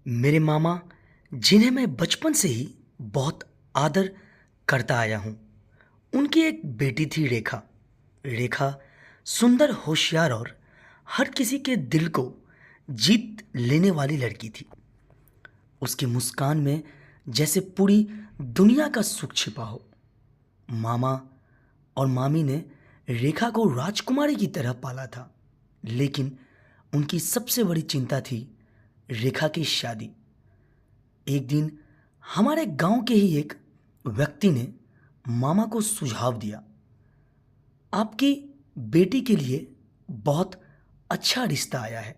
मेरे मामा, जिन्हें मैं बचपन से ही बहुत आदर करता आया हूँ, उनकी एक बेटी थी रेखा। रेखा सुंदर, होशियार और हर किसी के दिल को जीत लेने वाली लड़की थी। उसकी मुस्कान में जैसे पूरी दुनिया का सुख छिपा हो। मामा और मामी ने रेखा को राजकुमारी की तरह पाला था, लेकिन उनकी सबसे बड़ी चिंता थी रेखा की शादी। एक दिन हमारे गांव के ही एक व्यक्ति ने मामा को सुझाव दिया, आपकी बेटी के लिए बहुत अच्छा रिश्ता आया है।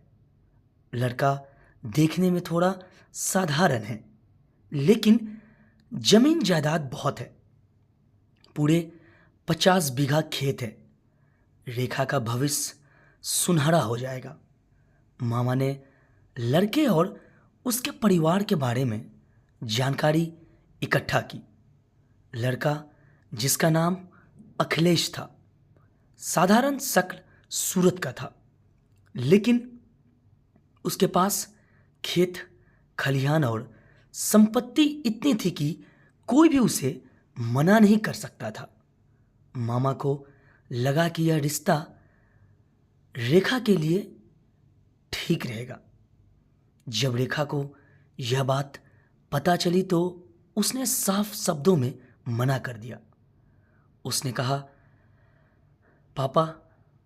लड़का देखने में थोड़ा साधारण है, लेकिन जमीन जायदाद बहुत है। पूरे 50 बीघा खेत है। रेखा का भविष्य सुनहरा हो जाएगा। मामा ने लड़के और उसके परिवार के बारे में जानकारी इकट्ठा की। लड़का, जिसका नाम अखिलेश था, साधारण शक्ल सूरत का था, लेकिन उसके पास खेत, खलिहान और संपत्ति इतनी थी कि कोई भी उसे मना नहीं कर सकता था। मामा को लगा कि यह रिश्ता रेखा के लिए ठीक रहेगा। जब रेखा को यह बात पता चली तो उसने साफ शब्दों में मना कर दिया। उसने कहा, पापा,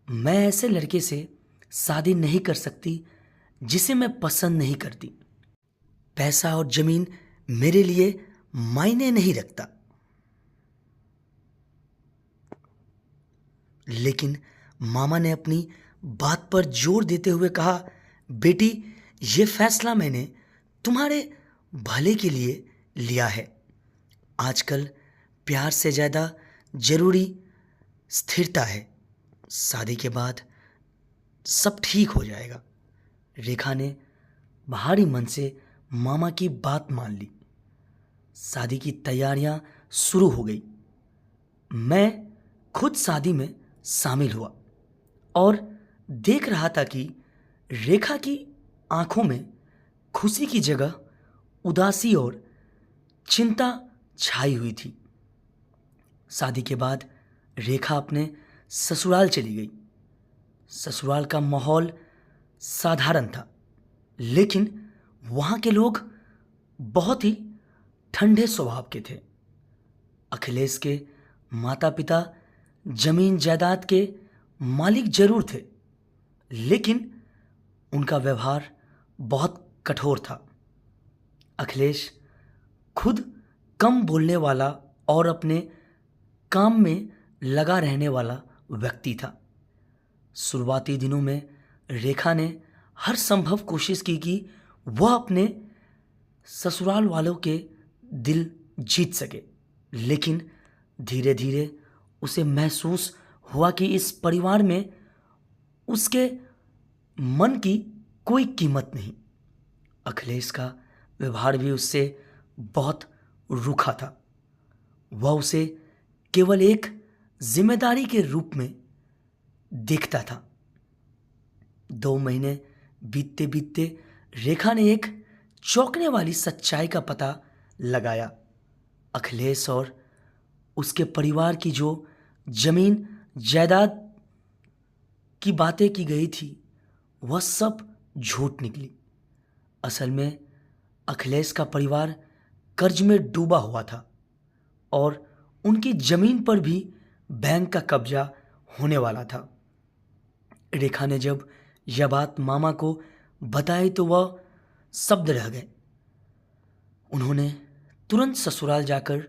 मैं ऐसे लड़के से शादी नहीं कर सकती जिसे मैं पसंद नहीं करती। पैसा और जमीन मेरे लिए मायने नहीं रखता। लेकिन मामा ने अपनी बात पर जोर देते हुए कहा, बेटी, ये फैसला मैंने तुम्हारे भले के लिए लिया है। आजकल प्यार से ज़्यादा जरूरी स्थिरता है। शादी के बाद सब ठीक हो जाएगा। रेखा ने भारी मन से मामा की बात मान ली। शादी की तैयारियां शुरू हो गई। मैं खुद शादी में शामिल हुआ और देख रहा था कि रेखा की आंखों में खुशी की जगह उदासी और चिंता छाई हुई थी। शादी के बाद रेखा अपने ससुराल चली गई। ससुराल का माहौल साधारण था, लेकिन वहाँ के लोग बहुत ही ठंडे स्वभाव के थे। अखिलेश के माता पिता जमीन जायदाद के मालिक जरूर थे, लेकिन उनका व्यवहार बहुत कठोर था। अखिलेश खुद कम बोलने वाला और अपने काम में लगा रहने वाला व्यक्ति था। शुरुआती दिनों में रेखा ने हर संभव कोशिश की कि वह अपने ससुराल वालों के दिल जीत सके, लेकिन धीरे धीरे उसे महसूस हुआ कि इस परिवार में उसके मन की कोई कीमत नहीं। अखिलेश का व्यवहार भी उससे बहुत रूखा था। वह उसे केवल एक जिम्मेदारी के रूप में देखता था। 2 महीने बीतते बीतते रेखा ने एक चौंकने वाली सच्चाई का पता लगाया। अखिलेश और उसके परिवार की जो जमीन जायदाद की बातें की गई थी, वह सब झूठ निकली। असल में अखिलेश का परिवार कर्ज में डूबा हुआ था और उनकी जमीन पर भी बैंक का कब्जा होने वाला था। रेखा ने जब यह बात मामा को बताई तो वह शब्द रह गए। उन्होंने तुरंत ससुराल जाकर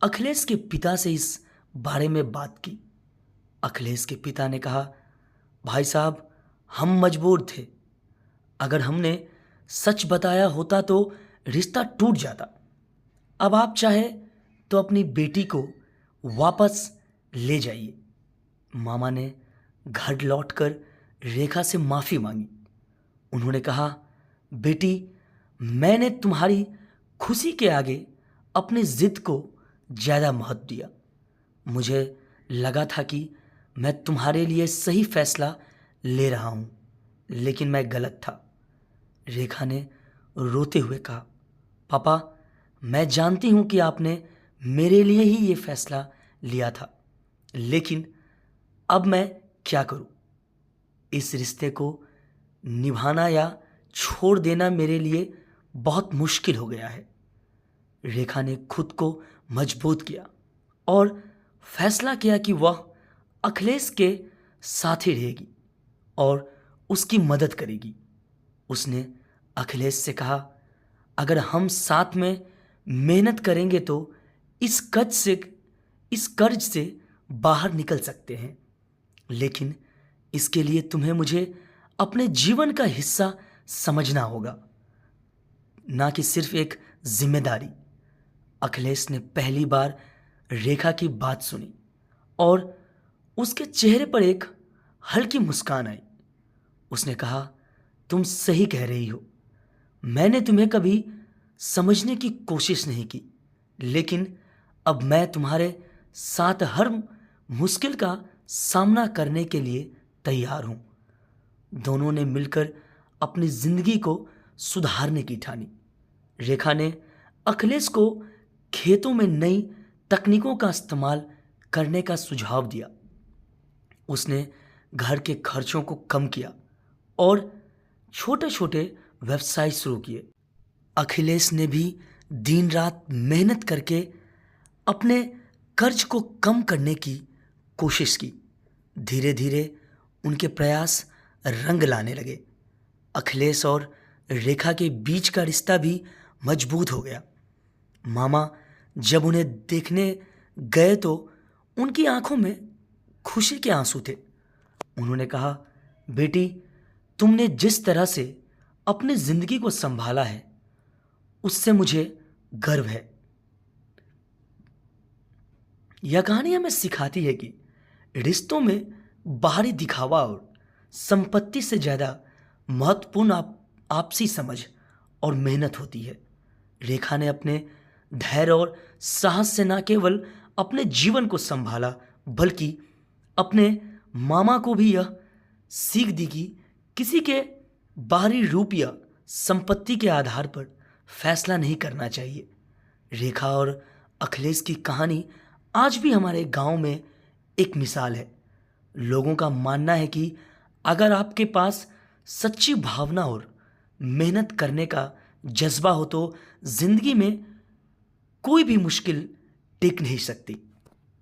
अखिलेश के पिता से इस बारे में बात की। अखिलेश के पिता ने कहा, भाई साहब, हम मजबूर थे। अगर हमने सच बताया होता तो रिश्ता टूट जाता। अब आप चाहे तो अपनी बेटी को वापस ले जाइए। मामा ने घर लौटकर रेखा से माफ़ी मांगी। उन्होंने कहा, बेटी, मैंने तुम्हारी खुशी के आगे अपनी जिद को ज़्यादा महत्व दिया। मुझे लगा था कि मैं तुम्हारे लिए सही फैसला ले रहा हूँ, लेकिन मैं गलत था। रेखा ने रोते हुए कहा, पापा, मैं जानती हूं कि आपने मेरे लिए ही ये फैसला लिया था, लेकिन अब मैं क्या करूं? इस रिश्ते को निभाना या छोड़ देना मेरे लिए बहुत मुश्किल हो गया है। रेखा ने खुद को मजबूत किया और फैसला किया कि वह अखिलेश के साथ ही रहेगी और उसकी मदद करेगी। उसने अखिलेश से कहा, अगर हम साथ में मेहनत करेंगे तो इस कर्ज से इस कर्ज से बाहर निकल सकते हैं, लेकिन इसके लिए तुम्हें मुझे अपने जीवन का हिस्सा समझना होगा, ना कि सिर्फ एक जिम्मेदारी। अखिलेश ने पहली बार रेखा की बात सुनी और उसके चेहरे पर एक हल्की मुस्कान आई। उसने कहा, तुम सही कह रही हो, मैंने तुम्हें कभी समझने की कोशिश नहीं की, लेकिन अब मैं तुम्हारे साथ हर मुश्किल का सामना करने के लिए तैयार हूं। दोनों ने मिलकर अपनी जिंदगी को सुधारने की ठानी। रेखा ने अखिलेश को खेतों में नई तकनीकों का इस्तेमाल करने का सुझाव दिया। उसने घर के खर्चों को कम किया और छोटे छोटे व्यवसाय शुरू किए। अखिलेश ने भी दिन रात मेहनत करके अपने कर्ज को कम करने की कोशिश की। धीरे धीरे उनके प्रयास रंग लाने लगे। अखिलेश और रेखा के बीच का रिश्ता भी मजबूत हो गया। मामा जब उन्हें देखने गए तो उनकी आंखों में खुशी के आंसू थे। उन्होंने कहा, बेटी, तुमने जिस तरह से अपनी जिंदगी को संभाला है उससे मुझे गर्व है। यह कहानी हमें सिखाती है कि रिश्तों में बाहरी दिखावा और संपत्ति से ज़्यादा महत्वपूर्ण आपसी समझ और मेहनत होती है। रेखा ने अपने धैर्य और साहस से न केवल अपने जीवन को संभाला, बल्कि अपने मामा को भी यह सीख दी कि किसी के बाहरी रूप या संपत्ति के आधार पर फैसला नहीं करना चाहिए। रेखा और अखिलेश की कहानी आज भी हमारे गांव में एक मिसाल है। लोगों का मानना है कि अगर आपके पास सच्ची भावना और मेहनत करने का जज्बा हो तो जिंदगी में कोई भी मुश्किल टिक नहीं सकती।